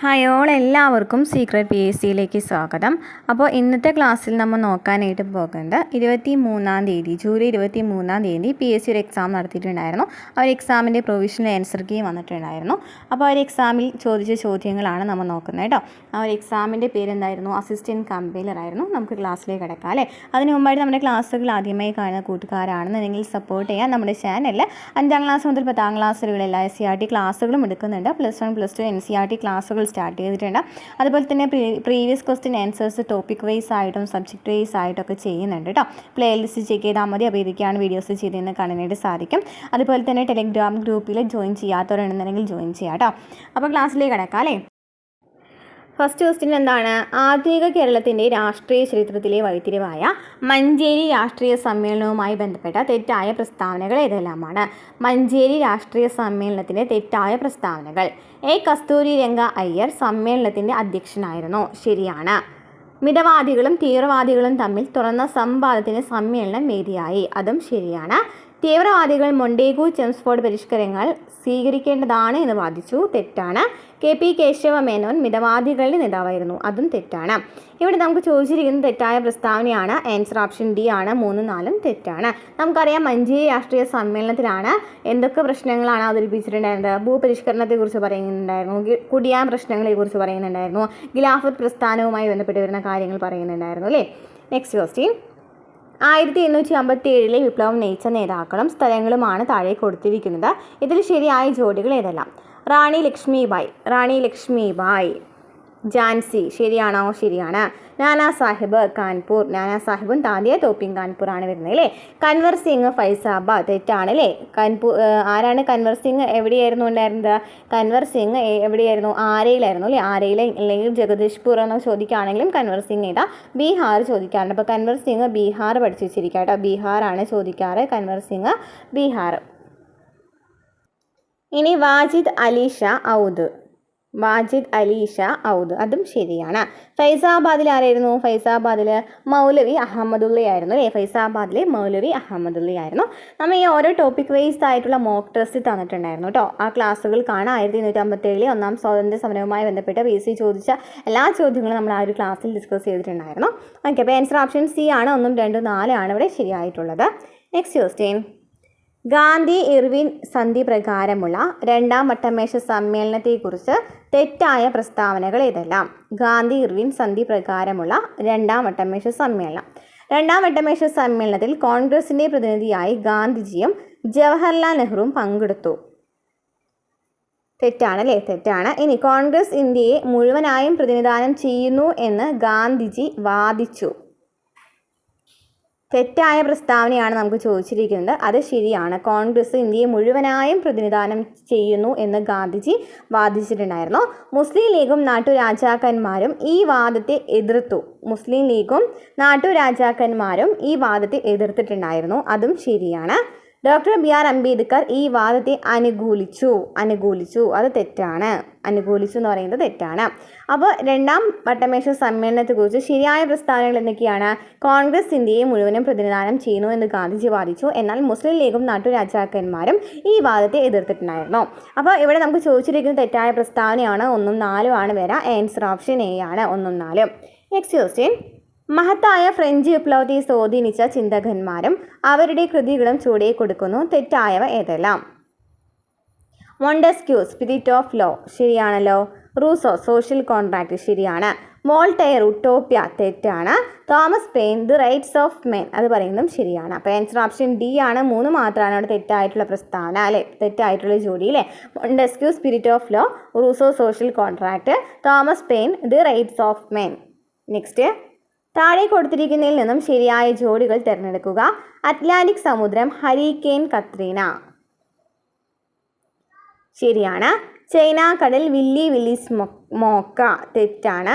Hi all, എല്ലാവർക്കും secret PSCയിലേക്ക് സ്വാഗതം. അപ്പോൾ ഇന്നത്തെ ക്ലാസ്സിൽ നമ്മൾ നോക്കാനായിട്ട് പോകുന്നത് 23-ാം തീയതി ജൂലൈ 23-ാം തീയതി PSC ഒരു എക്സാം നടത്തിയിട്ടുണ്ടായിരുന്നു. ആ ഒരു എക്സാമിൻ്റെ പ്രൊവിഷണൽ ആൻസർ കീ വന്നിട്ടുണ്ടായിരുന്നു. അപ്പോൾ ആ ഒരു എക്സാമിൽ ചോദിച്ച ചോദ്യങ്ങളാണ് നമ്മൾ നോക്കുന്നത് കേട്ടോ. ആ ഒരു എക്സാമിൻ്റെ പേരെന്തായിരുന്നു? അസിസ്റ്റൻറ്റ് കമ്പൈലർ ആയിരുന്നു. നമുക്ക് ക്ലാസ്സിലേക്ക് കിടക്കാം അല്ലേ. അതിന് മുമ്പായിട്ട് നമ്മുടെ ക്ലാസ്സുകൾ ആദ്യമായി കാണുന്ന കൂട്ടുകാരാണെന്നുണ്ടെങ്കിൽ സപ്പോർട്ട് ചെയ്യാൻ നമ്മുടെ ചാനലിൽ 5ാം ക്ലാസ് മുതൽ 10ാം ക്ലാസ് വരെയുള്ള SCRT ക്ലാസ്സുകളും എടുക്കുന്നുണ്ട്. +1 +2 NCERT ക്ലാസ്സുകൾ സ്റ്റാർട്ട് ചെയ്തിട്ടുണ്ട്. അതുപോലെ തന്നെ previous question answers topic wise ആയിട്ടും സബ്ജക്റ്റ് വൈസ് ആയിട്ടൊക്കെ ചെയ്യുന്നുണ്ട് കേട്ടോ. പ്ലേലിസ്റ്റ് ചെക്ക് ചെയ്താൽ മതി. അപ്പോൾ ഇതൊക്കെയാണ് വീഡിയോസ് ചെയ്തതെന്ന് കാണാനായിട്ട് സാധിക്കും. അതുപോലെ തന്നെ ടെലിഗ്രാം ഗ്രൂപ്പിൽ ജോയിൻ ചെയ്യാത്തവരുണ്ടെന്നുണ്ടെങ്കിൽ ജോയിൻ ചെയ്യാം കേട്ടോ. അപ്പോൾ ക്ലാസ്സിലേക്ക് കിടക്കാം അല്ലേ. ഫസ്റ്റ് ക്വസ്റ്റ്യൻ എന്താണ്? ആധുനിക കേരളത്തിൻ്റെ രാഷ്ട്രീയ ചരിത്രത്തിലെ വഴിത്തിരിവായ മഞ്ചേരി രാഷ്ട്രീയ സമ്മേളനവുമായി ബന്ധപ്പെട്ട തെറ്റായ പ്രസ്താവനകൾ ഏതെല്ലാമാണ്? മഞ്ചേരി രാഷ്ട്രീയ സമ്മേളനത്തിൻ്റെ തെറ്റായ പ്രസ്താവനകൾ. കസ്തൂരിരംഗ അയ്യർ സമ്മേളനത്തിൻ്റെ അധ്യക്ഷനായിരുന്നു. ശരിയാണ്. മിതവാദികളും തീവ്രവാദികളും തമ്മിൽ തുറന്ന സംവാദത്തിന് സമ്മേളനം വേദിയായി. അതും ശരിയാണ്. തീവ്രവാദികൾ മൊണ്ടേഗു ചെംസ്ഫോർഡ് പരിഷ്കാരങ്ങൾ സ്വീകരിക്കേണ്ടതാണ് എന്ന് വാദിച്ചു. തെറ്റാണ്. KP കേശവമേനോൻ മിതവാദികളുടെ നേതാവായിരുന്നു. അതും തെറ്റാണ്. ഇവിടെ നമുക്ക് ചോദിച്ചിരിക്കുന്നത് തെറ്റായ പ്രസ്താവനയാണ്. ആൻസർ ഓപ്ഷൻ D ആണ്. 3, 4 തെറ്റാണ്. നമുക്കറിയാം മഞ്ചേരി രാഷ്ട്രീയ സമ്മേളനത്തിലാണ് എന്തൊക്കെ പ്രശ്നങ്ങളാണ് അവതരിപ്പിച്ചിട്ടുണ്ടായിരുന്നത്? ഭൂപരിഷ്കരണത്തെക്കുറിച്ച് പറയുന്നുണ്ടായിരുന്നു, കുടിയാൻ പ്രശ്നങ്ങളെക്കുറിച്ച് പറയുന്നുണ്ടായിരുന്നു, ഖിലാഫത്ത് പ്രസ്ഥാനവുമായി ബന്ധപ്പെട്ട് വരുന്ന കാര്യങ്ങൾ പറയുന്നുണ്ടായിരുന്നു അല്ലേ. Next question. 1857 വിപ്ലവം നയിച്ച നേതാക്കളും സ്ഥലങ്ങളുമാണ് താഴെ കൊടുത്തിരിക്കുന്നത്. ഇതിൽ ശരിയായ ജോഡികൾ ഏതെല്ലാം? റാണി ലക്ഷ്മിബായി ഝാൻസി. ശരിയാണോ? ശരിയാണ്. നാനാ സാഹിബ് കാൺപൂർ. നാനാ സാഹിബും താന്തിയ തോപ്പിയും കാൺപൂർ ആണ് വരുന്നത് അല്ലേ. കൻവർ സിംഗ് ഫൈസാബാദ്. തെറ്റാണ് അല്ലേ. ആരാണ് കൻവർ സിംഗ്? എവിടെയായിരുന്നു ഉണ്ടായിരുന്നത്? കൻവർ സിംഗ് എവിടെയായിരുന്നു? ആരയിലായിരുന്നു അല്ലേ. ആരയിൽ അല്ലെങ്കിൽ ജഗദീഷ്പൂർ എന്ന് ചോദിക്കുകയാണെങ്കിലും കൻവർ സിംഗ് ഏതാ? ബീഹാർ ചോദിക്കാറുണ്ട്. അപ്പോൾ കൻവർ സിംഗ് ബീഹാർ പഠിച്ചു വെച്ചിരിക്കുക കേട്ടോ. ബീഹാറാണ് ചോദിക്കാറ്. കൻവർ സിംഗ് ബീഹാർ. ഇനി വാജിദ് അലി ഷാ ഔദ്. അതും ശരിയാണ്. ഫൈസാബാദിൽ ആരായിരുന്നു? ഫൈസാബാദിൽ മൗലവി അഹമ്മദുള്ള ആയിരുന്നു അല്ലേ. ഫൈസാബാദിലെ മൗലവി അഹമ്മദുള്ള ആയിരുന്നു. നമ്മൾ ഈ ഓരോ ടോപ്പിക് വൈസ് ആയിട്ടുള്ള മോക്ക് ടെസ്റ്റ് തന്നിട്ടുണ്ടായിരുന്നു കേട്ടോ. ആ ക്ലാസ്സുകൾ കാണാം. 1857 ഒന്നാം സ്വാതന്ത്ര്യ സമരവുമായി ബന്ധപ്പെട്ട് PSC ചോദിച്ച എല്ലാ ചോദ്യങ്ങളും നമ്മൾ ആ ഒരു ക്ലാസ്സിൽ ഡിസ്കസ് ചെയ്തിട്ടുണ്ടായിരുന്നു. ഓക്കെ. അപ്പോൾ ആൻസർ ഓപ്ഷൻ C ആണ്. 1, 2, 4 ആണ് ഇവിടെ ശരിയായിട്ടുള്ളത്. Next question. ഗാന്ധി ഇർവിൻ സന്ധി പ്രകാരമുള്ള 2ാം വട്ടമേശ സമ്മേളനത്തെക്കുറിച്ച് തെറ്റായ പ്രസ്താവനകൾ ഏതെല്ലാം? ഗാന്ധി ഇർവിൻ സന്ധി പ്രകാരമുള്ള 2ാം വട്ടമേശ സമ്മേളനം. 2ാം വട്ടമേശ സമ്മേളനത്തിൽ കോൺഗ്രസിൻ്റെ പ്രതിനിധിയായി ഗാന്ധിജിയും ജവഹർലാൽ നെഹ്റുവും പങ്കെടുത്തു. തെറ്റാണല്ലേ. തെറ്റാണ്. ഇനി കോൺഗ്രസ് ഇന്ത്യയെ മുഴുവനായും പ്രതിനിധാനം ചെയ്യുന്നു എന്ന് ഗാന്ധിജി വാദിച്ചു. തെറ്റായ പ്രസ്താവനയാണ് നമുക്ക് ചോദിച്ചിരിക്കുന്നത്. അത് ശരിയാണ്. കോൺഗ്രസ് ഇന്ത്യയെ മുഴുവനായും പ്രതിനിധാനം ചെയ്യുന്നു എന്ന് ഗാന്ധിജി വാദിച്ചിട്ടുണ്ടായിരുന്നു. മുസ്ലിം ലീഗും നാട്ടുരാജാക്കന്മാരും ഈ വാദത്തെ എതിർത്തിട്ടുണ്ടായിരുന്നു. അതും ശരിയാണ്. ഡോക്ടർ BR അംബേദ്കർ ഈ വാദത്തെ അനുകൂലിച്ചു. അത് തെറ്റാണ്. അനുകൂലിച്ചു എന്ന് പറയുന്നത് തെറ്റാണ്. അപ്പോൾ 2ാം വട്ടമേശ സമ്മേളനത്തെക്കുറിച്ച് ശരിയായ പ്രസ്താവനകൾ എന്തൊക്കെയാണ്? കോൺഗ്രസ് ഇന്ത്യയെ മുഴുവനും പ്രതിനിധാനം ചെയ്യുന്നു എന്ന് ഗാന്ധിജി വാദിച്ചു. എന്നാൽ മുസ്ലിം ലീഗും നാട്ടുരാജാക്കന്മാരും ഈ വാദത്തെ എതിർത്തിട്ടുണ്ടായിരുന്നു. അപ്പോൾ ഇവിടെ നമുക്ക് ചോദിച്ചിരിക്കുന്ന തെറ്റായ പ്രസ്താവനയാണ്. 1, 4 ആണ് വരാം. ആൻസർ ഓപ്ഷൻ A ആണ്. 1, 4. Next question. മഹത്തായ ഫ്രഞ്ച് വിപ്ലവത്തെ സ്വാധീനിച്ച ചിന്തകന്മാരും അവരുടെ കൃതികളും ചുവടെ കൊടുക്കുന്നു. തെറ്റായവ ഏതെല്ലാം? Montesquieu spirit of law. ശരിയാണല്ലോ. Rousseau social contract. ശരിയാണ്. Voltaire Utopia. തെറ്റാണ്. Thomas Paine the rights of men. അത് പറയുന്നതും ശരിയാണ്. അപ്പോൾ ആൻസർ ഓപ്ഷൻ D ആണ്. 3 മാത്രമാണ് അവിടെ തെറ്റായിട്ടുള്ള പ്രസ്താവന അല്ലേ. തെറ്റായിട്ടുള്ള ജോഡി അല്ലേ. Montesquieu spirit of law, Rousseau social contract, Thomas Paine the rights of men. Next. താഴെ കൊടുത്തിരിക്കുന്നതിൽ നിന്നും ശരിയായ ജോഡികൾ തിരഞ്ഞെടുക്കുക. അറ്റ്ലാന്റിക് സമുദ്രം, ഹരിക്കെയിൻ കത്രീന. ശരിയാണ്. ചൈന കടൽ, വില്ലി സ്മോക്ക. തെറ്റാണ്.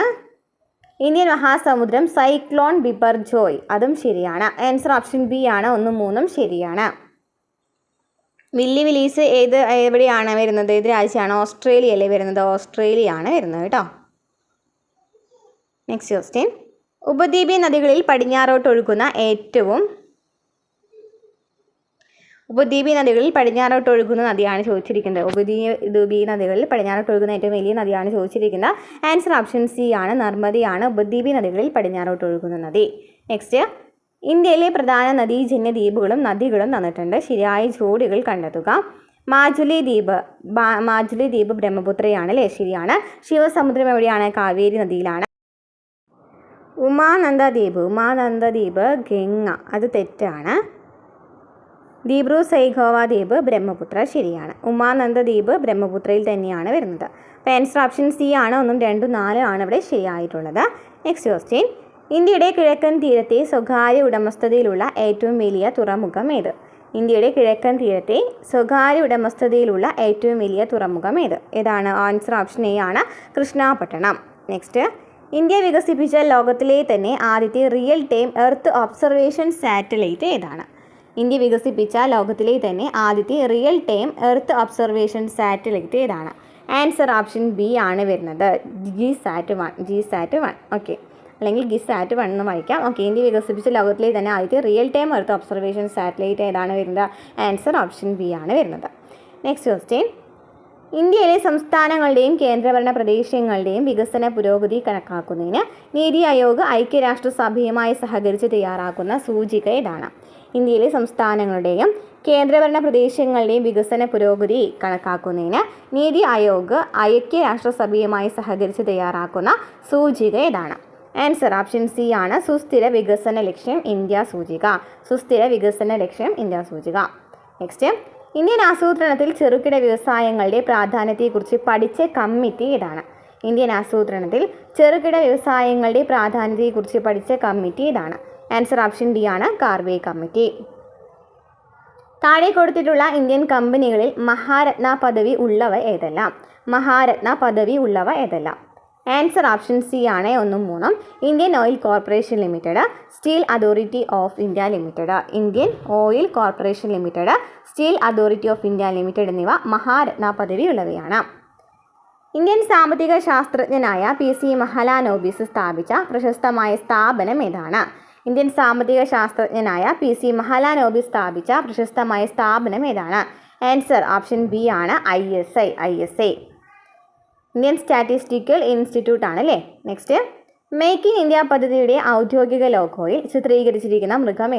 ഇന്ത്യൻ മഹാസമുദ്രം, സൈക്ലോൺ ബിപർജോയ്. അതും ശരിയാണ്. ആൻസർ ഓപ്ഷൻ B ആണ്. 1, 3 ശരിയാണ്. വില്ലീസ് എവിടെയാണ് വരുന്നത്? ഏത് രാജ്യമാണ്? ഓസ്ട്രേലിയയല്ലേ വരുന്നത്? ഓസ്ട്രേലിയ ആണ് വരുന്നത് കേട്ടോ. Next question. ഉപദ്വീപീയ നദികളിൽ പടിഞ്ഞാറോട്ട് ഒഴുകുന്ന ഏറ്റവും ഉപദ്വീപി നദികളിൽ പടിഞ്ഞാറോട്ട് ഒഴുകുന്ന നദിയാണ് ചോദിച്ചിരിക്കുന്നത്. ഉപദ്വീപി നദികളിൽ പടിഞ്ഞാറോട്ട് ഒഴുകുന്ന ഏറ്റവും വലിയ നദിയാണ് ചോദിച്ചിരിക്കുന്നത്. ആൻസർ ഓപ്ഷൻ സി ആണ്, നർമ്മദയാണ് ഉപദ്വീപി നദികളിൽ പടിഞ്ഞാറോട്ട് ഒഴുകുന്ന നദി. നെക്സ്റ്റ്, ഇന്ത്യയിലെ പ്രധാന നദീജന്യ ദ്വീപുകളും നദികളും തന്നിട്ടുണ്ട്. ശരിയായ ജോഡികൾ കണ്ടെത്തുക. മാജുലി ദ്വീപ് ബ്രഹ്മപുത്രയാണ് അല്ലേ? ശരിയാണ്. ശിവസമുദ്രം എവിടെയാണ്? കാവേരി നദിയിലാണ്. ഉമാനന്ദ ദ്വീപ് ഗംഗ, അത് തെറ്റാണ്. ദീബ്രു സൈഖോവ ദ്വീപ് ബ്രഹ്മപുത്ര, ശരിയാണ്. ഉമാനന്ദ ദ്വീപ് ബ്രഹ്മപുത്രയിൽ തന്നെയാണ് വരുന്നത്. അപ്പോൾ ആൻസർ ഓപ്ഷൻ സി ആണ്. 1, 2, 4 ആണ് ഇവിടെ ശരിയായിട്ടുള്ളത്. നെക്സ്റ്റ് ക്വസ്റ്റ്യൻ, ഇന്ത്യയുടെ കിഴക്കൻ തീരത്തെ സ്വകാര്യ ഉടമസ്ഥതയിലുള്ള ഏറ്റവും വലിയ തുറമുഖം ഏത്? ഇന്ത്യയുടെ കിഴക്കൻ തീരത്തെ സ്വകാര്യ ഉടമസ്ഥതയിലുള്ള ഏറ്റവും വലിയ തുറമുഖം ഏത്? ഏതാണ്? ആൻസർ ഓപ്ഷൻ എ ആണ്, കൃഷ്ണപട്ടണം. നെക്സ്റ്റ്, ഇന്ത്യ വികസിപ്പിച്ച ലോകത്തിലെ തന്നെ ആദ്യത്തെ real time earth observation satellite ഏതാണ്? ഇന്ത്യ വികസിപ്പിച്ച ലോകത്തിലെ തന്നെ ആദ്യത്തെ real time earth observation satellite ഏതാണ്? ആൻസർ ഓപ്ഷൻ ബി ആണ് വരുന്നത്, GSAT-1. ഓക്കെ, അല്ലെങ്കിൽ GISAT-1 എന്ന് വായിക്കാം. ഓക്കെ, ഇന്ത്യ വികസിപ്പിച്ച ലോകത്തിലെ തന്നെ ആദ്യത്തെ real time earth observation satellite ഏതാണ് വരുന്നത്? ആൻസർ ഓപ്ഷൻ ബി ആണ് വരുന്നത്. നെക്സ്റ്റ് ക്വസ്റ്റ്യൻ, ഇന്ത്യയിലെ സംസ്ഥാനങ്ങളുടെയും കേന്ദ്രഭരണ പ്രദേശങ്ങളുടെയും വികസന പുരോഗതി കണക്കാക്കുന്നതിന് നീതി ആയോഗ് ഐക്യരാഷ്ട്രസഭയുമായി സഹകരിച്ച് തയ്യാറാക്കുന്ന സൂചിക ഏതാണ്? ഇന്ത്യയിലെ സംസ്ഥാനങ്ങളുടെയും കേന്ദ്രഭരണ പ്രദേശങ്ങളുടെയും വികസന പുരോഗതി കണക്കാക്കുന്നതിന് നീതി ആയോഗ് ഐക്യരാഷ്ട്രസഭയുമായി സഹകരിച്ച് തയ്യാറാക്കുന്ന സൂചിക ഏതാണ്? ആൻസർ ഓപ്ഷൻ സി ആണ്, സുസ്ഥിര വികസന ലക്ഷ്യം ഇന്ത്യ സൂചിക. നെക്സ്റ്റ്, ഇന്ത്യൻ ആസൂത്രണത്തിൽ ചെറുകിട വ്യവസായങ്ങളുടെ പ്രാധാന്യത്തെക്കുറിച്ച് പഠിച്ച കമ്മിറ്റി ഏതാണ്? ഇന്ത്യൻ ആസൂത്രണത്തിൽ ചെറുകിട വ്യവസായങ്ങളുടെ പ്രാധാന്യത്തെക്കുറിച്ച് പഠിച്ച കമ്മിറ്റി ഏതാണ്? ആൻസർ ഓപ്ഷൻ ഡി ആണ്, കാർവേ കമ്മിറ്റി. താഴെ കൊടുത്തിട്ടുള്ള ഇന്ത്യൻ കമ്പനികളിൽ മഹാരത്ന പദവി ഉള്ളവ ഏതെല്ലാം? ആൻസർ ഓപ്ഷൻ സി ആണ്, 1, 3. Indian oil corporation limited, steel authority of India limited, എന്നിവ മഹാരത്ന പദവി ഉള്ളവയാണ്. ഇന്ത്യൻ സാമ്പത്തിക ശാസ്ത്രജ്ഞനായ PC മഹലാനോബിസ് സ്ഥാപിച്ച പ്രശസ്തമായ സ്ഥാപനം ഏതാണ്? ആൻസർ ഓപ്ഷൻ ബി ആണ്, ISI. ഇന്ത്യൻ സ്റ്റാറ്റിസ്റ്റിക്കൽ ഇൻസ്റ്റിറ്റ്യൂട്ട് ആണ് അല്ലേ? നെക്സ്റ്റ്, മേക്ക് ഇൻ ഇന്ത്യ പദ്ധതിയുടെ ഔദ്യോഗിക ലോഗോയിൽ ചിത്രീകരിച്ചിരിക്കുന്ന മൃഗം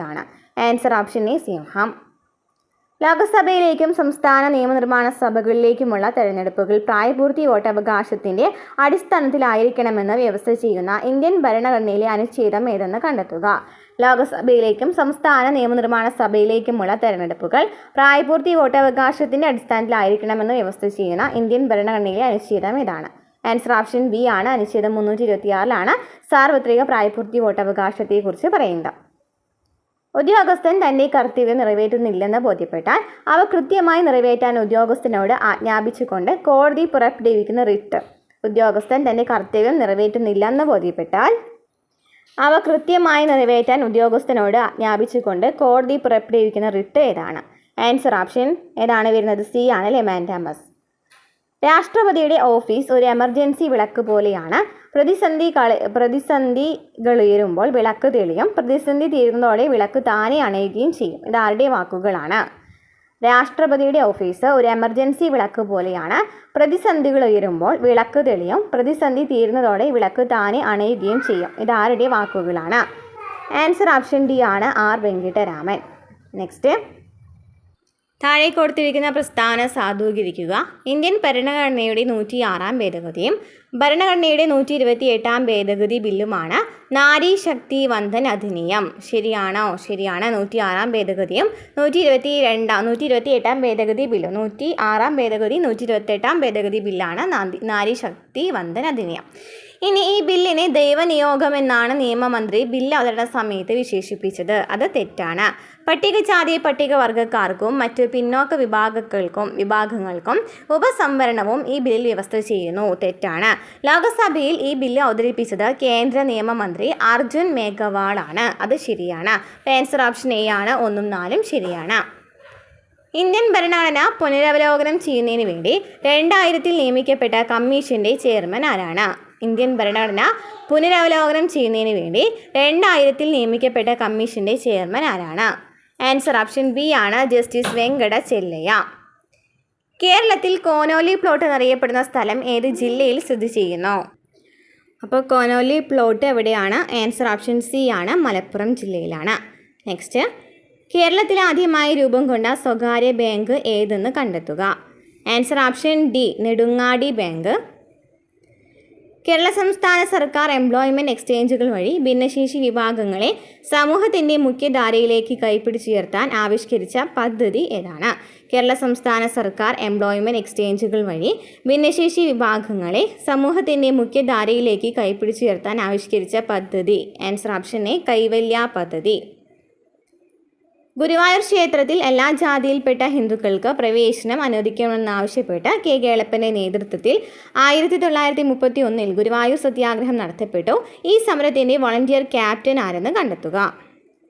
ഏതാണ്? ആൻസർ ഓപ്ഷൻ എ, സിംഹം. ലോകസഭയിലേക്കും സംസ്ഥാന നിയമനിർമ്മാണ സഭകളിലേക്കുമുള്ള തെരഞ്ഞെടുപ്പുകൾ പ്രായപൂർത്തി വോട്ടവകാശത്തിന്റെ അടിസ്ഥാനത്തിലായിരിക്കണമെന്ന് വ്യവസ്ഥ ചെയ്യുന്ന ഇന്ത്യൻ ഭരണഘടനയിലെ അനുച്ഛേദം ഏതെന്ന് കണ്ടെത്തുക. ലോകസഭയിലേക്കും സംസ്ഥാന നിയമനിർമ്മാണ സഭയിലേക്കുമുള്ള തെരഞ്ഞെടുപ്പുകൾ പ്രായപൂർത്തി വോട്ടവകാശത്തിന്റെ അടിസ്ഥാനത്തിലായിരിക്കണമെന്ന് വ്യവസ്ഥ ചെയ്യുന്ന ഇന്ത്യൻ ഭരണഘടനയിലെ അനുച്ഛേദം ഏതാണ്? ആൻസർ ഓപ്ഷൻ ബി ആണ്, അനുച്ഛേദം 326 സാർവത്രിക പ്രായപൂർത്തി വോട്ടവകാശത്തെക്കുറിച്ച് പറയുന്നത്. ഉദ്യോഗസ്ഥൻ തൻ്റെ കർത്തവ്യം നിറവേറ്റുന്നില്ലെന്ന് ബോധ്യപ്പെട്ടാൽ അവ കൃത്യമായി നിറവേറ്റാൻ ഉദ്യോഗസ്ഥനോട് ആജ്ഞാപിച്ചുകൊണ്ട് കോടതി പുറപ്പെടുവിക്കുന്ന റിട്ട്. ഉദ്യോഗസ്ഥൻ തൻ്റെ കർത്തവ്യം നിറവേറ്റുന്നില്ലെന്ന് ബോധ്യപ്പെട്ടാൽ അവ കൃത്യമായി നിറവേറ്റാൻ ഉദ്യോഗസ്ഥനോട് ആജ്ഞാപിച്ചുകൊണ്ട് കോടതി പുറപ്പെടുവിക്കുന്ന റിട്ട് ഏതാണ്? ആൻസർ ഓപ്ഷൻ ഏതാണ് വരുന്നത്? സി ആണ്, മാൻഡാമസ്. രാഷ്ട്രപതിയുടെ ഓഫീസ് ഒരു എമർജൻസി വിളക്ക് പോലെയാണ്. പ്രതിസന്ധികൾ ഉയരുമ്പോൾ വിളക്ക് തെളിയും, പ്രതിസന്ധി തീരുന്നതോടെ വിളക്ക് താനെ അണയുകയും ചെയ്യും. ഇതാരുടെ വാക്കുകളാണ്? രാഷ്ട്രപതിയുടെ ഓഫീസ് ഒരു എമർജൻസി വിളക്ക് പോലെയാണ്. പ്രതിസന്ധികൾ ഉയരുമ്പോൾ വിളക്ക് തെളിയും, പ്രതിസന്ധി തീരുന്നതോടെ വിളക്ക് താനെ അണയുകയും ചെയ്യും. ഇതാരുടെ വാക്കുകളാണ്? ആൻസർ ഓപ്ഷൻ ഡി ആണ്, R. വെങ്കിട്ടരാമൻ. നെക്സ്റ്റ്, താഴെ കൊടുത്തിരിക്കുന്ന പ്രസ്താവന സാധൂകരിക്കുക. ഇന്ത്യൻ ഭരണഘടനയുടെ 106 ഭേദഗതിയും ഭരണഘടനയുടെ 128 ഭേദഗതി ബില്ലുമാണ് നാരി ശക്തി വന്ദൻ അധിനിയം. ശരിയാണോ? ശരിയാണ്. 106 ഭേദഗതിയും 128 ഭേദഗതി ബില്ലും. 106 ഭേദഗതി 128 ഭേദഗതി ബില്ലാണ് നാരി ശക്തി വന്ദൻ അധിനിയം. ഇനി ഈ ബില്ലിനെ ദൈവനിയോഗം എന്നാണ് നിയമമന്ത്രി ബില്ല് അവതരണ സമയത്ത് വിശേഷിപ്പിച്ചത്. അത് തെറ്റാണ്. പട്ടികജാതി പട്ടികവർഗക്കാർക്കും മറ്റ് പിന്നോക്ക വിഭാഗങ്ങൾക്കും ഉപസംവരണവും ഈ ബില്ലിൽ വ്യവസ്ഥ ചെയ്യുന്നു. തെറ്റാണ്. ലോകസഭയിൽ ഈ ബില്ല് അവതരിപ്പിച്ചത് കേന്ദ്ര നിയമമന്ത്രി അർജുൻ മേഘവാൾ ആണ്. അത് ശരിയാണ്. ആൻസർ ഓപ്ഷൻ എ ആണ്, 1ഉം 4ഉം ശരിയാണ്. ഇന്ത്യൻ ഭരണഘടന പുനരവലോകനം ചെയ്യുന്നതിന് വേണ്ടി 2000 നിയമിക്കപ്പെട്ട കമ്മീഷന്റെ ചെയർമാൻ ആരാണ്? ഇന്ത്യൻ ഭരണഘടന പുനരവലോകനം ചെയ്യുന്നതിന് വേണ്ടി 2000 നിയമിക്കപ്പെട്ട കമ്മീഷൻ്റെ ചെയർമാൻ ആരാണ്? ആൻസർ ഓപ്ഷൻ ബി ആണ് ജസ്റ്റിസ് വെങ്കട ചെല്ലയ്യ. കേരളത്തിൽ കോനോലി പ്ലോട്ട് എന്നറിയപ്പെടുന്ന സ്ഥലം ഏത് ജില്ലയിൽ സ്ഥിതി ചെയ്യുന്നു? അപ്പോൾ കോനോലി പ്ലോട്ട് എവിടെയാണ്? ആൻസർ ഓപ്ഷൻ സി ആണ് മലപ്പുറം ജില്ലയിലാണ്. നെക്സ്റ്റ്, കേരളത്തിൽ ആദ്യമായി രൂപം കൊണ്ട സ്വകാര്യ ബാങ്ക് ഏതെന്ന് കണ്ടെത്തുക. Answer option D Nedungadi bank. Kerala സംസ്ഥാന സർക്കാർ എംപ്ലോയ്മെൻറ്റ് എക്സ്ചേഞ്ചുകൾ വഴി ഭിന്നശേഷി വിഭാഗങ്ങളെ സമൂഹത്തിൻ്റെ മുഖ്യധാരയിലേക്ക് കൈപ്പിടിച്ചുയർത്താൻ ആവിഷ്കരിച്ച പദ്ധതി ഏതാണ്? കേരള സംസ്ഥാന സർക്കാർ എംപ്ലോയ്മെൻറ്റ് എക്സ്ചേഞ്ചുകൾ വഴി ഭിന്നശേഷി വിഭാഗങ്ങളെ സമൂഹത്തിൻ്റെ മുഖ്യധാരയിലേക്ക് കൈപ്പിടിച്ചുയർത്താൻ ആവിഷ്കരിച്ച പദ്ധതി. ആൻസർ ഓപ്ഷൻ എ കൈവല്യ പദ്ധതി. ഗുരുവായൂർ ക്ഷേത്രത്തിൽ എല്ലാ ജാതിയിൽപ്പെട്ട ഹിന്ദുക്കൾക്ക് പ്രവേശനം അനുവദിക്കണമെന്നാവശ്യപ്പെട്ട് കെ കേളപ്പൻ്റെ നേതൃത്വത്തിൽ 1931 ഗുരുവായൂർ സത്യാഗ്രഹം നടത്തപ്പെട്ടു. ഈ സമരത്തിൻ്റെ വോളണ്ടിയർ ക്യാപ്റ്റൻ ആരെന്ന് കണ്ടെത്തുക.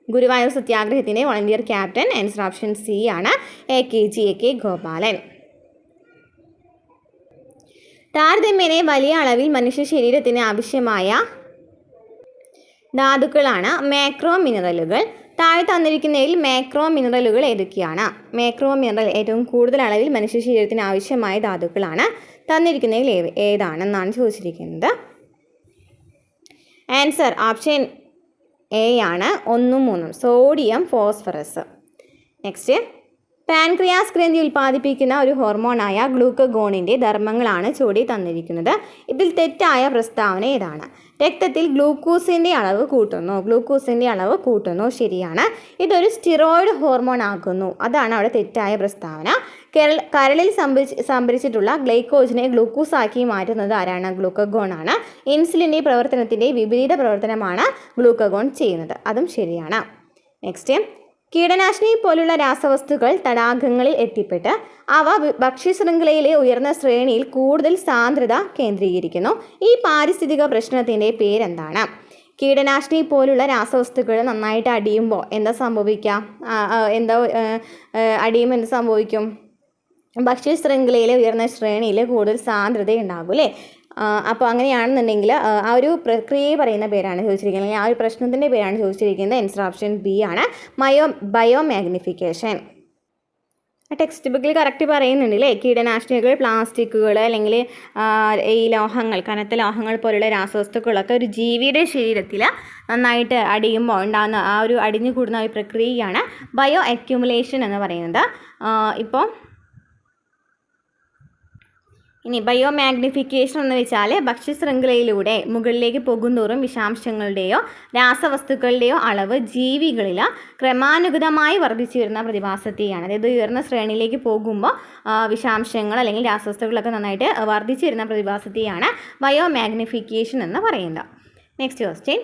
ഗുരുവായൂർ സത്യാഗ്രഹത്തിൻ്റെ volunteer captain answer option C ആണ് എ.കെ. ഗോപാലൻ. താരതമ്യേന വലിയ അളവിൽ മനുഷ്യ ശരീരത്തിന് ആവശ്യമായ ധാതുക്കളാണ് മാക്രോ മിനറലുകൾ. താഴെ തന്നിരിക്കുന്നതിൽ മാക്രോ മിനറലുകൾ ഏതൊക്കെയാണ്? മാക്രോ മിനറൽ ഏറ്റവും കൂടുതൽ അളവിൽ മനുഷ്യ ശരീരത്തിന് ആവശ്യമായ ധാതുക്കളാണ്. തന്നിരിക്കുന്നതിൽ ഏതാണെന്നാണ് ചോദിച്ചിരിക്കുന്നത്. ആൻസർ ഓപ്ഷൻ എ ആണ് 1, 3 സോഡിയം, ഫോസ്ഫറസ്. നെക്സ്റ്റ്, പാൻക്രിയാസ് ഗ്രന്ഥി ഉൽപ്പാദിപ്പിക്കുന്ന ഒരു ഹോർമോണായ ഗ്ലൂക്കഗോണിൻ്റെ ധർമ്മങ്ങളാണ് ചുവടെ തന്നിരിക്കുന്നത്. ഇതിൽ തെറ്റായ പ്രസ്താവന ഏതാണ്? രക്തത്തിൽ ഗ്ലൂക്കോസിൻ്റെ അളവ് കൂട്ടുന്നു. ശരിയാണ്. ഇതൊരു സ്റ്റിറോയിഡ് ഹോർമോൺ ആക്കുന്നു. അതാണ് അവിടെ തെറ്റായ പ്രസ്താവന. കരളിൽ സംഭരിച്ചിട്ടുള്ള ഗ്ലൈക്കോജനെ ഗ്ലൂക്കോസ് ആക്കി മാറ്റുന്നത് ആരാണ്? ഗ്ലൂക്കഗോൺ ആണ്. ഇൻസുലിൻ്റെ പ്രവർത്തനത്തിൻ്റെ വിപരീത പ്രവർത്തനമാണ് ഗ്ലൂക്കഗോൺ ചെയ്യുന്നത്. അതും ശരിയാണ്. നെക്സ്റ്റ്, കീടനാശിനി പോലുള്ള രാസവസ്തുക്കൾ തടാകങ്ങളിൽ എത്തിപ്പെട്ട് അവ ഭക്ഷ്യശൃംഖലയിലെ ഉയർന്ന ശ്രേണിയിൽ കൂടുതൽ സാന്ദ്രത കേന്ദ്രീകരിക്കുന്നു. ഈ പാരിസ്ഥിതിക പ്രശ്നത്തിൻ്റെ പേരെന്താണ്? കീടനാശിനി പോലുള്ള രാസവസ്തുക്കൾ നന്നായിട്ട് അടിയുമ്പോൾ എന്താ സംഭവിക്കുക? അടിയുമ്പോൾ എന്ത് സംഭവിക്കും? ഭക്ഷ്യശൃംഖലയിലെ ഉയർന്ന ശ്രേണിയിൽ കൂടുതൽ സാന്ദ്രത ഉണ്ടാകും അല്ലേ? അപ്പോൾ അങ്ങനെയാണെന്നുണ്ടെങ്കിൽ ആ ഒരു പ്രക്രിയയെ പറയുന്ന പേരാണ് ചോദിച്ചിരിക്കുന്നത്, അല്ലെങ്കിൽ ആ ഒരു പ്രശ്നത്തിൻ്റെ പേരാണ് ചോദിച്ചിരിക്കുന്നത്. ആൻസർ ഓപ്ഷൻ ബി ആണ് ബയോമാഗ്നിഫിക്കേഷൻ. ടെക്സ്റ്റ് ബുക്കിൽ കറക്റ്റ് പറയുന്നുണ്ടല്ലേ, കീടനാശിനികൾ, പ്ലാസ്റ്റിക്കുകൾ, അല്ലെങ്കിൽ ഈ ലോഹങ്ങൾ, കനത്ത ലോഹങ്ങൾ പോലുള്ള രാസവസ്തുക്കളൊക്കെ ഒരു ജീവിയുടെ ശരീരത്തിൽ നന്നായിട്ട് അടിയുമ്പോൾ ഉണ്ടാകുന്ന ആ ഒരു അടിഞ്ഞു കൂടുന്ന ഒരു പ്രക്രിയയാണ് ബയോ അക്യുമുലേഷൻ എന്ന് പറയുന്നത്. ഇപ്പോൾ ഇനി ബയോമാഗ്നിഫിക്കേഷൻ എന്ന് വെച്ചാൽ ഭക്ഷ്യശൃംഖലയിലൂടെ മുകളിലേക്ക് പോകുന്തോറും വിഷാംശങ്ങളുടെയോ രാസവസ്തുക്കളുടെയോ അളവ് ജീവികളിൽ ക്രമാനുഗതമായി വർദ്ധിച്ചു വരുന്ന പ്രതിഭാസത്തെയാണ്. അതായത് ഉയർന്ന ശ്രേണിയിലേക്ക് പോകുമ്പോൾ വിഷാംശങ്ങൾ അല്ലെങ്കിൽ രാസവസ്തുക്കളൊക്കെ നന്നായിട്ട് വർദ്ധിച്ചു വരുന്ന പ്രതിഭാസത്തെയാണ് ബയോമാഗ്നിഫിക്കേഷൻ എന്ന് പറയുന്നത്. നെക്സ്റ്റ് ക്വസ്റ്റ്യൻ,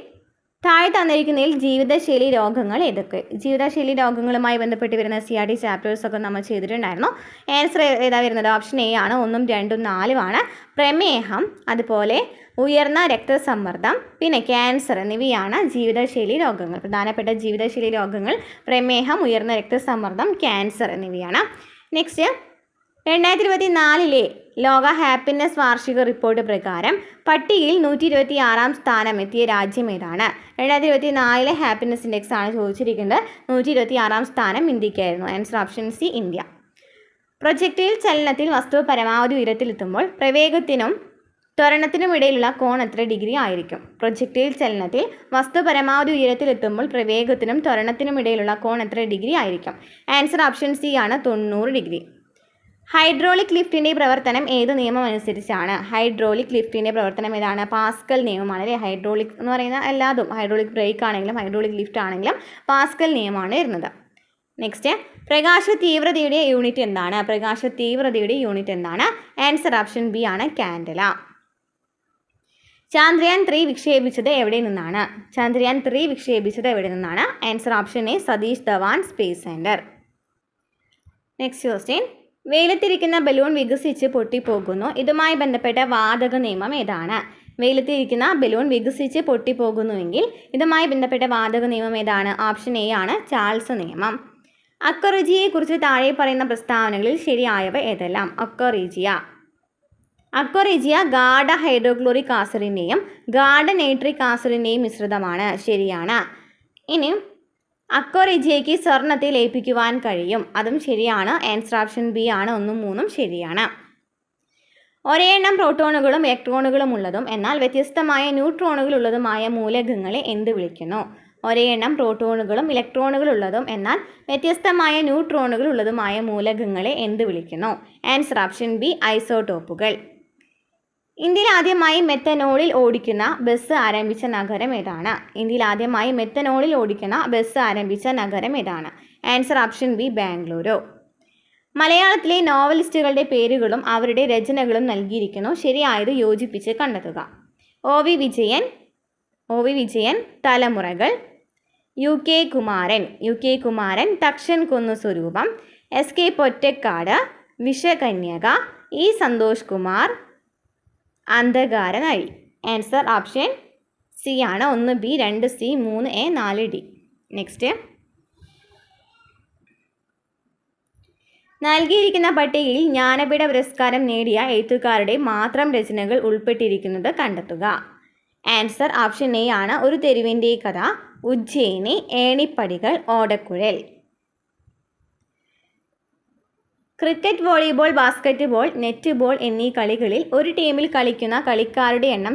താഴെ തന്നിരിക്കുന്നതിൽ ജീവിതശൈലി രോഗങ്ങൾ ഏതൊക്കെ? ജീവിതശൈലി രോഗങ്ങളുമായി ബന്ധപ്പെട്ട് വരുന്ന CRT ചാപ്റ്റേഴ്സൊക്കെ നമ്മൾ ചെയ്തിട്ടുണ്ടായിരുന്നു. ആൻസർ ഏതാ വരുന്നത്? ഓപ്ഷൻ എ ആണ് 1, 2, 4 പ്രമേഹം, അതുപോലെ ഉയർന്ന രക്തസമ്മർദ്ദം, പിന്നെ ക്യാൻസർ എന്നിവയാണ് ജീവിതശൈലി രോഗങ്ങൾ. പ്രധാനപ്പെട്ട ജീവിതശൈലി രോഗങ്ങൾ പ്രമേഹം, ഉയർന്ന രക്തസമ്മർദ്ദം, ക്യാൻസർ എന്നിവയാണ്. നെക്സ്റ്റ്, 2024 ലോക ഹാപ്പിനെസ് വാർഷിക റിപ്പോർട്ട് പ്രകാരം പട്ടികയിൽ 126 സ്ഥാനം എത്തിയ രാജ്യം ഏതാണ്? 2024 ഹാപ്പിനെസ് ഇൻഡെക്സ് ആണ് ചോദിച്ചിരിക്കുന്നത്. 126 സ്ഥാനം ഇന്ത്യക്കായിരുന്നു. Answer option C India. Projectile ചലനത്തിൽ വസ്തു പരമാവധി ഉയരത്തിലെത്തുമ്പോൾ പ്രവേഗത്തിനും ത്വരണത്തിനും ഇടയിലുള്ള കോൺ എത്ര ഡിഗ്രി ആയിരിക്കും? പ്രൊജക്ടൈൽ ചലനത്തിൽ വസ്തു പരമാവധി ഉയരത്തിലെത്തുമ്പോൾ പ്രവേഗത്തിനും ത്വരണത്തിനും ഇടയിലുള്ള കോൺ എത്ര ഡിഗ്രി ആയിരിക്കും? ആൻസർ ഓപ്ഷൻ സി ആണ് 90 ഡിഗ്രി. ഹൈഡ്രോളിക് ലിഫ്റ്റിൻ്റെ പ്രവർത്തനം ഏത് നിയമം അനുസരിച്ചാണ്? ഹൈഡ്രോളിക് ലിഫ്റ്റിൻ്റെ പ്രവർത്തനം ഏതാണ്? പാസ്കൽ നിയമമാണ് അല്ലേ? ഹൈഡ്രോളിക് എന്ന് പറയുന്ന എല്ലാതും, ഹൈഡ്രോളിക് ബ്രേക്ക് ആണെങ്കിലും ഹൈഡ്രോളിക് ലിഫ്റ്റ് ആണെങ്കിലും പാസ്കൽ നിയമമാണ് വരുന്നത്. നെക്സ്റ്റ്, പ്രകാശ തീവ്രതയുടെ യൂണിറ്റ് എന്താണ്? പ്രകാശ തീവ്രതയുടെ യൂണിറ്റ് എന്താണ്? ആൻസർ ഓപ്ഷൻ ബി ആണ് കാൻഡല. ചന്ദ്രയാൻ 3 വിക്ഷേപിച്ചത് എവിടെ നിന്നാണ്? ചന്ദ്രയാൻ 3 വിക്ഷേപിച്ചത് എവിടെ നിന്നാണ്? Answer option A Satish Dhawan space centre. Next question, വെയിലത്തിരിക്കുന്ന ബലൂൺ വികസിച്ച് പൊട്ടിപ്പോകുന്നു. ഇതുമായി ബന്ധപ്പെട്ട വാതക നിയമം ഏതാണ്? വെയിലത്തിരിക്കുന്ന ബലൂൺ വികസിച്ച് പൊട്ടിപ്പോകുന്നുവെങ്കിൽ ഇതുമായി ബന്ധപ്പെട്ട വാതക നിയമം ഏതാണ്? ഓപ്ഷൻ എ ആണ് ചാൾസ് നിയമം. അക്വറിജിയയെക്കുറിച്ച് താഴെ പറയുന്ന പ്രസ്താവനകളിൽ ശരിയായവ ഏതെല്ലാം? അക്വറിജിയ അക്വറിജിയ ഗാഢ ഹൈഡ്രോക്ലോറിക് ആസിഡിൻ്റെയും ഗാഢ നൈട്രിക് ആസിഡിൻ്റെയും മിശ്രിതമാണ്. ശരിയാണ്. ഇനി അക്വറിജിയയ്ക്ക് സ്വർണ്ണത്തെ ലയിപ്പിക്കുവാൻ കഴിയും. അതും ശരിയാണ്. ആൻസർ ഓപ്ഷൻ ബി ആണ്. 1ഉം 3ഉം ശരിയാണ്. ഒരേ എണ്ണം പ്രോട്ടോണുകളും ഇലക്ട്രോണുകളും ഉള്ളതും എന്നാൽ വ്യത്യസ്തമായ ന്യൂട്രോണുകൾ ഉള്ളതുമായ മൂലകങ്ങളെ എന്ത് വിളിക്കുന്നു? ഒരേ എണ്ണം പ്രോട്ടോണുകളും ഇലക്ട്രോണുകളും ഉള്ളതും എന്നാൽ വ്യത്യസ്തമായ ന്യൂട്രോണുകൾ ഉള്ളതുമായ മൂലകങ്ങളെ എന്ത് വിളിക്കുന്നു? ആൻസർ ഓപ്ഷൻ ബി ഐസോടോപ്പുകൾ. ഇന്ത്യയിൽ ആദ്യമായി മെത്തനോളിൽ ഓടിക്കുന്ന ബസ് ആരംഭിച്ച നഗരം ഏതാണ്? ഇന്ത്യയിൽ ആദ്യമായി മെത്തനോളിൽ ഓടിക്കുന്ന ബസ് ആരംഭിച്ച നഗരം ഏതാണ്? Answer option B Bengaluru. മലയാളത്തിലെ നോവലിസ്റ്റുകളുടെ പേരുകളും അവരുടെ രചനകളും നൽകിയിരിക്കുന്നു. ശരിയായത് യോജിപ്പിച്ച് കണ്ടെത്തുക. ഒ വി വിജയൻ തലമുറകൾ, U K Kumaran Thakshankunnu Swaroopam, S K Pottekkatt Vishakanyaka, E Santhosh Kumar Andhakaranazhi. Answer option C ആണ്. 1 B, 2 C, 3 A, 4 D. Next, നൽകിയിരിക്കുന്ന പട്ടികയിൽ ജ്ഞാനപീഠ പുരസ്കാരം നേടിയ എഴുത്തുകാരുടെ മാത്രം രചനകൾ ഉൾപ്പെട്ടിരിക്കുന്നത് കണ്ടെത്തുക. ആൻസർ ഓപ്ഷൻ എ ആണ്. ഒരു തെരുവിൻ്റെ കഥ, ഉജ്ജയിനി, ഏണിപ്പടികൾ, ഓടക്കുഴൽ. Cricket, volleyball, basket ball, net ball എന്നീ കളികളിൽ ഒരു ടീമിൽ കളിക്കുന്ന കളിക്കാരുടെ എണ്ണം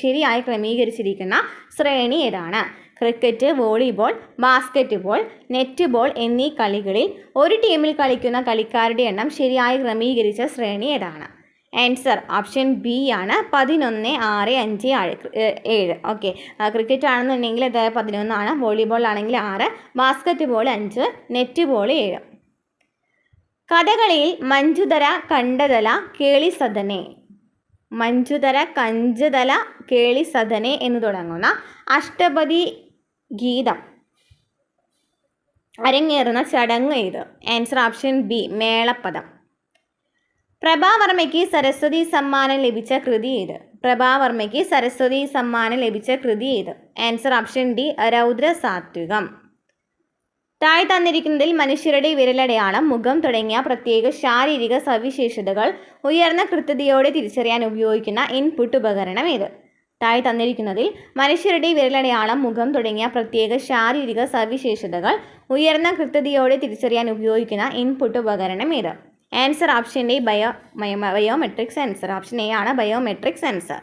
ശരിയായി ക്രമീകരിച്ചിരിക്കുന്ന ശ്രേണി ഏതാണ്? Cricket, volleyball, basket ball, net ball എന്നീ കളികളിൽ ഒരു ടീമിൽ കളിക്കുന്ന കളിക്കാരുടെ എണ്ണം ശരിയായി ക്രമീകരിച്ച ശ്രേണി ഏതാണ്? ആൻസർ ഓപ്ഷൻ ബി ആണ്. 11, 6, 5, 7. ഓക്കെ, ക്രിക്കറ്റ് ആണെന്നുണ്ടെങ്കിൽ അത് 11 ആണ്, വോളിബോൾ ആണെങ്കിൽ 6, ബാസ്കറ്റ് ബോൾ 5, നെറ്റ് ബോൾ 7. കഥകളിയിൽ മഞ്ജുതര കണ്ടതല കേളി സദനെ എന്ന് തുടങ്ങുന്ന അഷ്ടപതി ഗീതം അരങ്ങേറുന്ന ചടങ്ങ് ഏത്? ആൻസർ ഓപ്ഷൻ ബി മേളപ്പദം. പ്രഭാവർമ്മയ്ക്ക് സരസ്വതി സമ്മാനം ലഭിച്ച കൃതി ഏത്? Answer option D Raudra Sathvikam. താഴെ തന്നിരിക്കുന്നതിൽ മനുഷ്യരുടെ വിരലടയാളം, മുഖം തുടങ്ങിയ പ്രത്യേക ശാരീരിക സവിശേഷതകൾ ഉയർന്ന കൃത്യതയോടെ തിരിച്ചറിയാൻ ഉപയോഗിക്കുന്ന ഇൻപുട്ട് ഉപകരണം ഏത്? താഴെ തന്നിരിക്കുന്നതിൽ മനുഷ്യരുടെ വിരലടയാളം, മുഖം തുടങ്ങിയ പ്രത്യേക ശാരീരിക സവിശേഷതകൾ ഉയർന്ന കൃത്യതയോടെ തിരിച്ചറിയാൻ ഉപയോഗിക്കുന്ന ഇൻപുട്ട് ഉപകരണം ഏത്? Answer option A biometric sensor. Option A ആണ് ബയോമെട്രിക് സെൻസർ.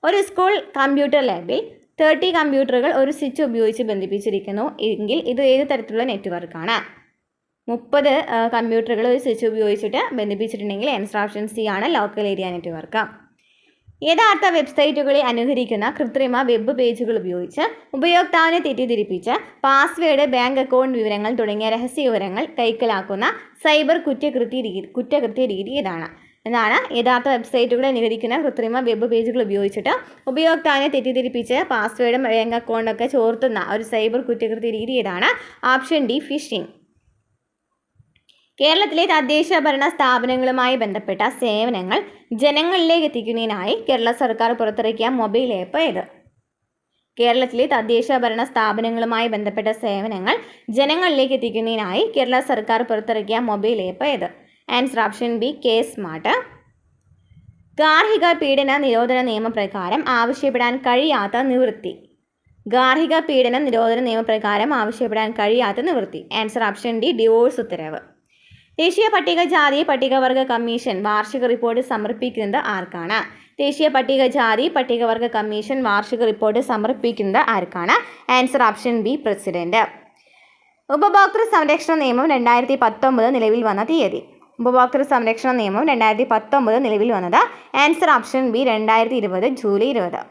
ഒരു സ്കൂൾ കമ്പ്യൂട്ടർ ലാബിൽ 30 കമ്പ്യൂട്ടറുകൾ ഒരു സ്വിച്ച് ഉപയോഗിച്ച് ബന്ധിപ്പിച്ചിരിക്കുന്നു എങ്കിൽ ഇത് ഏത് തരത്തിലുള്ള നെറ്റ്വർക്കാണ്? 30 കമ്പ്യൂട്ടറുകൾ ഒരു സ്വിച്ച് ഉപയോഗിച്ചിട്ട് ബന്ധിപ്പിച്ചിട്ടുണ്ടെങ്കിൽ ആൻസർ ഓപ്ഷൻ സി ആണ് ലോക്കൽ ഏരിയ നെറ്റ്വർക്ക്. യഥാർത്ഥ വെബ്സൈറ്റുകളെ അനുകരിക്കുന്ന കൃത്രിമ വെബ് പേജുകൾ ഉപയോഗിച്ച് ഉപയോക്താവിനെ തെറ്റിദ്ധരിപ്പിച്ച് പാസ്വേഡ്, ബാങ്ക് അക്കൗണ്ട് വിവരങ്ങൾ തുടങ്ങിയ രഹസ്യ വിവരങ്ങൾ കൈക്കലാക്കുന്ന സൈബർ കുറ്റകൃത്യ രീതി ഏതാണ്? എന്നാണ് യഥാർത്ഥ വെബ്സൈറ്റുകളെ അനുകരിക്കുന്ന കൃത്രിമ വെബ് പേജുകൾ ഉപയോഗിച്ചിട്ട് ഉപയോക്താവിനെ തെറ്റിദ്ധരിപ്പിച്ച് പാസ്വേഡും ബാങ്ക് അക്കൗണ്ടൊക്കെ ചോർത്തുന്ന ഒരു സൈബർ കുറ്റകൃത്യ രീതി ഏതാണ്? Option D phishing. കേരളത്തിലെ തദ്ദേശ ഭരണ സ്ഥാപനങ്ങളുമായി ബന്ധപ്പെട്ട സേവനങ്ങൾ ജനങ്ങളിലേക്ക് എത്തിക്കുന്നതിനായി കേരള സർക്കാർ പുറത്തിറക്കിയ മൊബൈൽ ആപ്പ് ഏത്? കേരളത്തിലെ തദ്ദേശ ഭരണ സ്ഥാപനങ്ങളുമായി ബന്ധപ്പെട്ട സേവനങ്ങൾ ജനങ്ങളിലേക്ക് എത്തിക്കുന്നതിനായി കേരള സർക്കാർ പുറത്തിറക്കിയ മൊബൈൽ ആപ്പ് ഏത്? Answer option B K smart. ഗാർഹിക പീഡന നിരോധന നിയമപ്രകാരം ആവശ്യപ്പെടാൻ കഴിയാത്ത നിവൃത്തി. ആൻസർ ഓപ്ഷൻ ഡി ഡിവോഴ്സ് ഉത്തരവ്. ദേശീയ പട്ടികജാതി പട്ടികവർഗ കമ്മീഷൻ വാർഷിക റിപ്പോർട്ട് സമർപ്പിക്കുന്നത് ആർക്കാണ്? Answer option B president. ഉപഭോക്തൃ സംരക്ഷണ നിയമം 2019 നിലവിൽ വന്ന തീയതി. Answer option B 2020 July 20.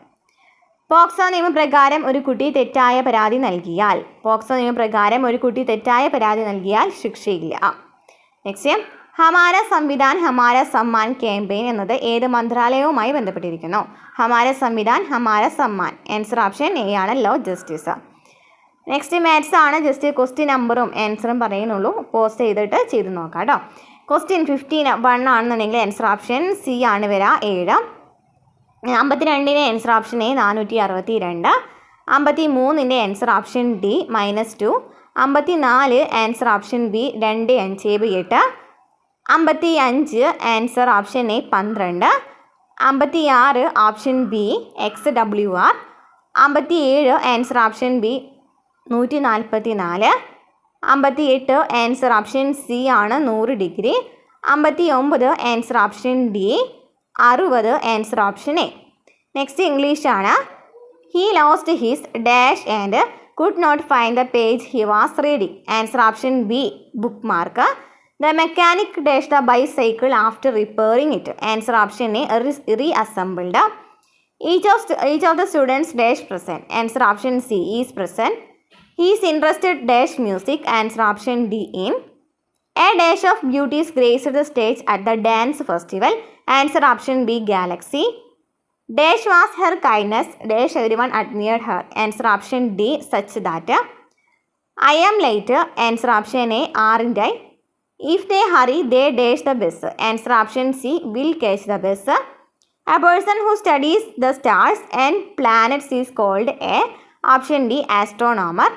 POCSO നിയമപ്രകാരം ഒരു കുട്ടി തെറ്റായ പരാതി നൽകിയാൽ ശിക്ഷയില്ല. നെക്സ്റ്റ്, ഹമാര സംവിധാൻ ഹമാര സമ്മാൻ ക്യാമ്പയിൻ എന്നത് ഏത് മന്ത്രാലയവുമായി ബന്ധപ്പെട്ടിരിക്കുന്നു? Hamara Samvidhan Hamara Samman. Answer option A ആണ് ലോ ജസ്റ്റിസ്. നെക്സ്റ്റ് മാത്സ് ആണ്. ജസ്റ്റ് ക്വസ്റ്റ്യൻ നമ്പറും ആൻസറും പറയുന്നുള്ളൂ. പോസ്റ്റ് ചെയ്ത് നോക്കാം കേട്ടോ. ക്വസ്റ്റ്യൻ 51 ആണെന്നുണ്ടെങ്കിൽ ആൻസർ ഓപ്ഷൻ സി ആണ് വരിക 7. 52 answer option A 462. 53 answer option D -2. 54 answer option B 2, 5, 8. 55 answer option A 12. 56 option B XWR. 57 answer option B 144. 58 answer option C ആണ് 100 degree. 59 answer option D. 60 answer option A. Next English ആണ്. He lost his dash and could not find the page he was reading. Answer option B book mark. The mechanic dashed the bicycle after repairing it. Answer option A reassembled. Each of the students dash present. Answer option C is present. He is interested dash music. Answer option D in. A dash of beauties graced the stage at the dance festival. Answer option B galaxy. Dash was her kindness. Dash everyone admired her. Answer option D such that. I am late. Answer option A are in die. If they hurry, they dash the bus. Answer option C will catch the bus. A person who studies the stars and planets is called a option D astronomer.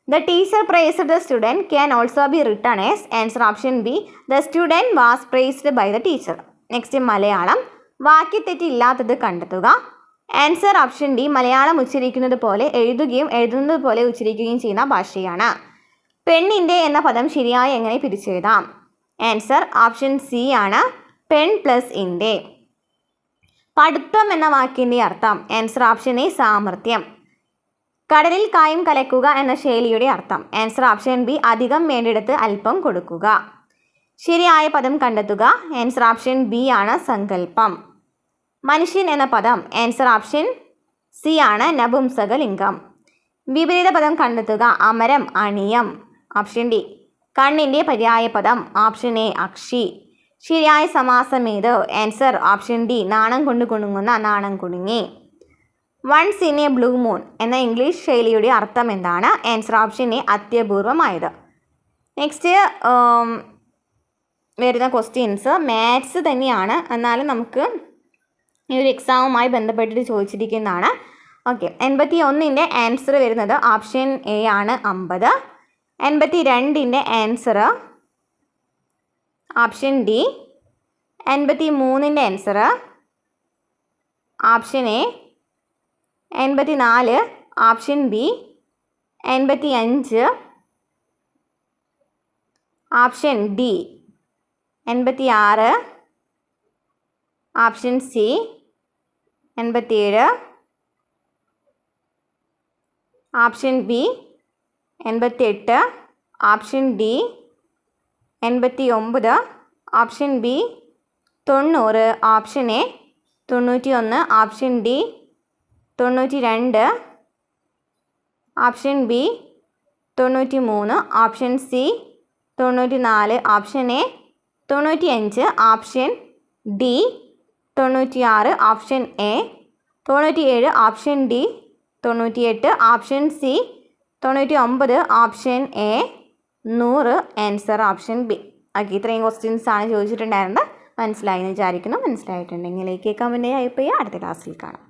The teacher praised the student can also be written as answer option B. The student was praised by the teacher. Next Malayalam. വാക്യത്തെറ്റില്ലാത്തത് കണ്ടെത്തുക. Answer option D. Malayalam ഉച്ചരിക്കുന്നത് പോലെ എഴുതുകയും എഴുതുന്നത് പോലെ ഉച്ചരിക്കുകയും ചെയ്യുന്ന ഭാഷയാണ്. പെണ്ണിൻ്റെ എന്ന പദം ശരിയായി എങ്ങനെ പിരിച്ചെഴുതാം? ആൻസർ ഓപ്ഷൻ സി ആണ് പെൺ പ്ലസ് ഇൻ്റെ. പഠിത്തം എന്ന വാക്കിൻ്റെ അർത്ഥം? ആൻസർ ഓപ്ഷൻ എ സാമർത്ഥ്യം. കടലിൽ കായം കലക്കുക എന്ന ശൈലിയുടെ അർത്ഥം? ആൻസർ ഓപ്ഷൻ ബി അധികം വേണ്ടിടത്ത് അല്പം കൊടുക്കുക. ശരിയായ പദം കണ്ടെത്തുക. ആൻസർ ഓപ്ഷൻ ബി ആണ് സങ്കല്പം. മനുഷ്യൻ എന്ന പദം? ആൻസർ ഓപ്ഷൻ സി ആണ് നപുംസകലിംഗം. വിപരീത പദം കണ്ടെത്തുക. അമരം അണിയം. Option D. കണ്ണിൻ്റെ പര്യായ പദം? ഓപ്ഷൻ എ അക്ഷി. ശരിയായ സമാസം ഏത്? ആൻസർ ഓപ്ഷൻ ഡി നാണം കൊണ്ട് കുണുങ്ങുന്ന നാണം കുണുങ്ങി. Once in a blue moon എന്ന ഇംഗ്ലീഷ് ശൈലിയുടെ അർത്ഥം എന്താണ്? ആൻസർ ഓപ്ഷൻ എ അത്യപൂർവമായത്. നെക്സ്റ്റ് വരുന്ന ക്വസ്റ്റ്യൻസ് മാത്സ് തന്നെയാണ്, എന്നാലും നമുക്ക് ഈ ഒരു എക്സാമുമായി ബന്ധപ്പെട്ടിട്ട് ചോദിച്ചിരിക്കുന്നതാണ്. ഓക്കെ, 81ൻ്റെ ആൻസർ വരുന്നത് ഓപ്ഷൻ എ ആണ് 50. 82ൻ്റെ ആൻസർ ഓപ്ഷൻ ഡി. 83ൻ്റെ answer option A. 84 option B. 85 option D. 86 option C. 87 option B. 88 option D. 89 option B. 90 option A. 91 option D. 92 option B. 93 option C. 94 option A. 95 option D. 96 option A. 97 option D. 98 option C. 99 option A. 100 answer option B. Okay, ഇത്രയും questions ആണ് ചോദിച്ചിട്ടുണ്ടായിരുന്നത്. മനസ്സിലായി എന്ന് വിചാരിക്കുന്നു. മനസ്സിലായിട്ടുണ്ടെങ്കിൽ like comment ചെയ്യുക. അടുത്ത ക്ലാസ്സിൽ കാണാം.